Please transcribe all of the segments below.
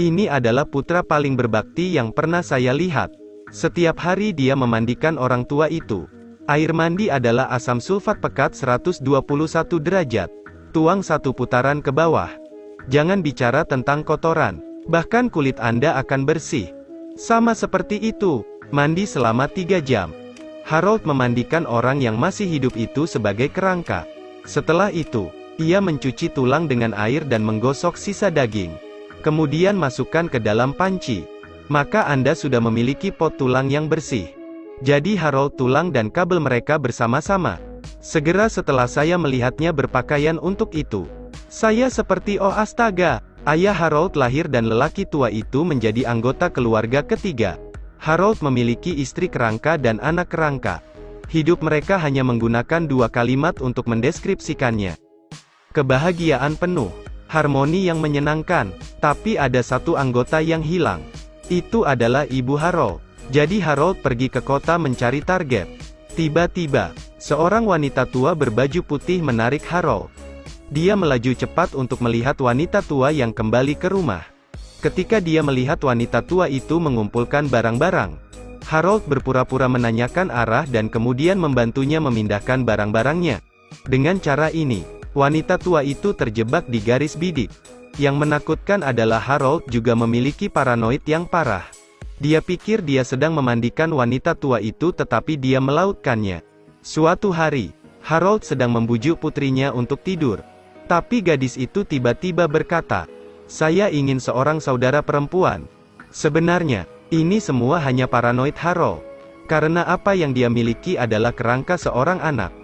Ini adalah putra paling berbakti yang pernah saya lihat. Setiap hari dia memandikan orang tua itu. Air mandi adalah asam sulfat pekat 121 derajat. Tuang 1 putaran ke bawah. Jangan bicara tentang kotoran. Bahkan kulit Anda akan bersih. Sama seperti itu. Mandi selama 3 jam. Harold memandikan orang yang masih hidup itu sebagai kerangka. Setelah itu, ia mencuci tulang dengan air dan menggosok sisa daging. Kemudian masukkan ke dalam panci. Maka Anda sudah memiliki pot tulang yang bersih. Jadi Harold tulang dan kabel mereka bersama-sama. Segera setelah saya melihatnya berpakaian untuk itu. Saya seperti oh astaga. Ayah Harold lahir dan lelaki tua itu menjadi anggota keluarga ketiga. Harold memiliki istri kerangka dan anak kerangka. Hidup mereka hanya menggunakan 2 kalimat untuk mendeskripsikannya. Kebahagiaan penuh. Harmoni yang menyenangkan. Tapi ada satu anggota yang hilang. Itu adalah ibu Harold. Jadi Harold pergi ke kota mencari target. Tiba-tiba, seorang wanita tua berbaju putih menarik Harold. Dia melaju cepat untuk melihat wanita tua yang kembali ke rumah. Ketika dia melihat wanita tua itu mengumpulkan barang-barang, Harold berpura-pura menanyakan arah dan kemudian membantunya memindahkan barang-barangnya. Dengan cara ini, wanita tua itu terjebak di garis bidik. Yang menakutkan adalah Harold juga memiliki paranoid yang parah. Dia pikir dia sedang memandikan wanita tua itu tetapi dia melautkannya. Suatu hari, Harold sedang membujuk putrinya untuk tidur. Tapi gadis itu tiba-tiba berkata, "Saya ingin seorang saudara perempuan." Sebenarnya, ini semua hanya paranoid Harold. Karena apa yang dia miliki adalah kerangka seorang anak.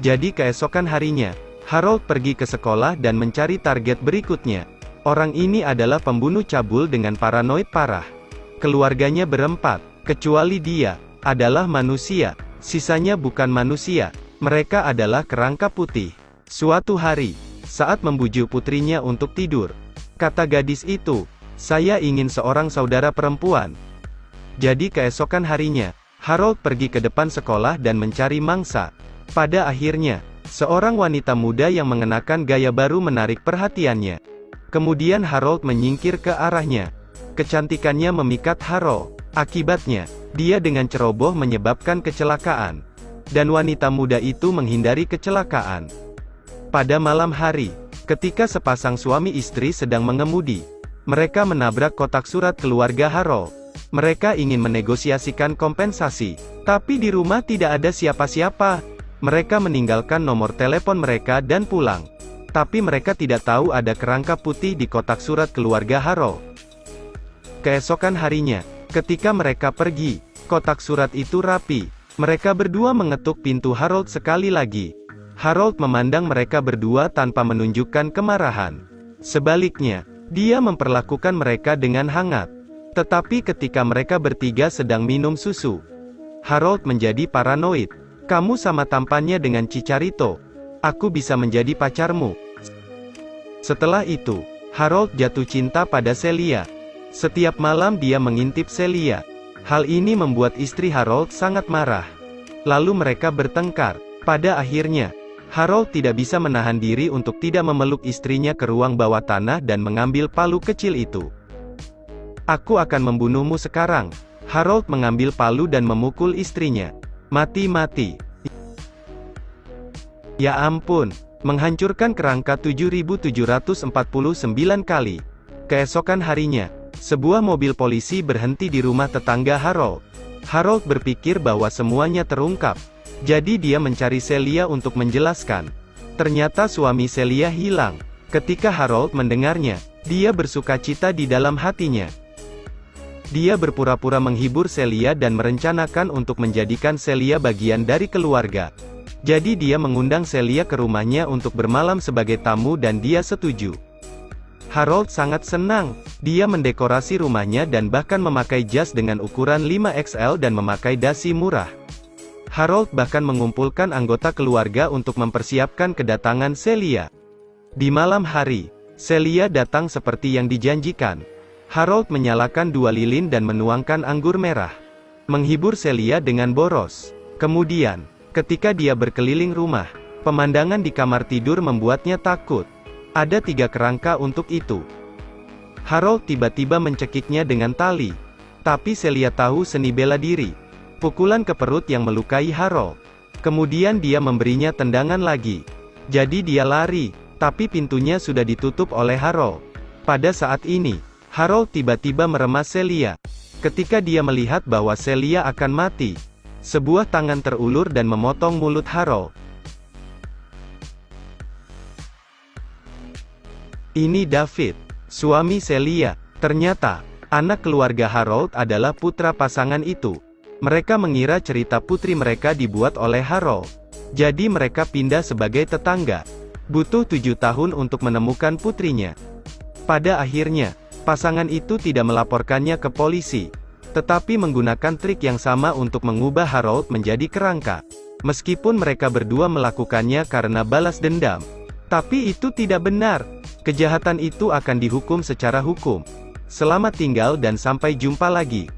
Jadi keesokan harinya, Harold pergi ke sekolah dan mencari target berikutnya. Orang ini adalah pembunuh cabul dengan paranoid parah. Keluarganya berempat, kecuali dia, adalah manusia. Sisanya bukan manusia. Mereka adalah kerangka putih. Suatu hari, saat membujuk putrinya untuk tidur, kata gadis itu, "Saya ingin seorang saudara perempuan." Jadi keesokan harinya, Harold pergi ke depan sekolah dan mencari mangsa. Pada akhirnya, seorang wanita muda yang mengenakan gaya baru menarik perhatiannya. Kemudian Harold menyingkir ke arahnya. Kecantikannya memikat Harold. Akibatnya, dia dengan ceroboh menyebabkan kecelakaan. Dan wanita muda itu menghindari kecelakaan. Pada malam hari, ketika sepasang suami istri sedang mengemudi, mereka menabrak kotak surat keluarga Harold. Mereka ingin menegosiasikan kompensasi, tapi di rumah tidak ada siapa-siapa. Mereka meninggalkan nomor telepon mereka dan pulang. Tapi mereka tidak tahu ada kerangka putih di kotak surat keluarga Harold. Keesokan harinya, ketika mereka pergi, kotak surat itu rapi. Mereka berdua mengetuk pintu Harold sekali lagi. Harold memandang mereka berdua tanpa menunjukkan kemarahan. Sebaliknya, dia memperlakukan mereka dengan hangat. Tetapi ketika mereka bertiga sedang minum susu, Harold menjadi paranoid. "Kamu sama tampannya dengan Chicharito. Aku bisa menjadi pacarmu." Setelah itu, Harold jatuh cinta pada Celia. Setiap malam dia mengintip Celia. Hal ini membuat istri Harold sangat marah. Lalu mereka bertengkar. Pada akhirnya, Harold tidak bisa menahan diri untuk tidak memeluk istrinya ke ruang bawah tanah dan mengambil palu kecil itu. "Aku akan membunuhmu sekarang." Harold mengambil palu dan memukul istrinya. Mati-mati. Ya ampun, menghancurkan kerangka 7.749 kali. Keesokan harinya, sebuah mobil polisi berhenti di rumah tetangga Harold. Harold berpikir bahwa semuanya terungkap. Jadi dia mencari Celia untuk menjelaskan. Ternyata suami Celia hilang. Ketika Harold mendengarnya, dia bersukacita di dalam hatinya. Dia berpura-pura menghibur Celia dan merencanakan untuk menjadikan Celia bagian dari keluarga. Jadi dia mengundang Celia ke rumahnya untuk bermalam sebagai tamu dan dia setuju. Harold sangat senang. Dia mendekorasi rumahnya dan bahkan memakai jas dengan ukuran 5XL dan memakai dasi murah. Harold bahkan mengumpulkan anggota keluarga untuk mempersiapkan kedatangan Celia. Di malam hari, Celia datang seperti yang dijanjikan. Harold menyalakan 2 lilin dan menuangkan anggur merah. Menghibur Celia dengan boros. Kemudian, ketika dia berkeliling rumah, pemandangan di kamar tidur membuatnya takut. Ada 3 kerangka untuk itu. Harold tiba-tiba mencekiknya dengan tali. Tapi Celia tahu seni bela diri. Pukulan ke perut yang melukai Harold. Kemudian dia memberinya tendangan lagi. Jadi dia lari, tapi pintunya sudah ditutup oleh Harold. Pada saat ini, Harold tiba-tiba meremas Celia. Ketika dia melihat bahwa Celia akan mati, sebuah tangan terulur dan memotong mulut Harold. Ini David, suami Celia. Ternyata, anak keluarga Harold adalah putra pasangan itu. Mereka mengira cerita putri mereka dibuat oleh Harold. Jadi mereka pindah sebagai tetangga. Butuh 7 tahun untuk menemukan putrinya. Pada akhirnya, pasangan itu tidak melaporkannya ke polisi, tetapi menggunakan trik yang sama untuk mengubah Harold menjadi kerangka. Meskipun mereka berdua melakukannya karena balas dendam. Tapi itu tidak benar. Kejahatan itu akan dihukum secara hukum. Selamat tinggal dan sampai jumpa lagi.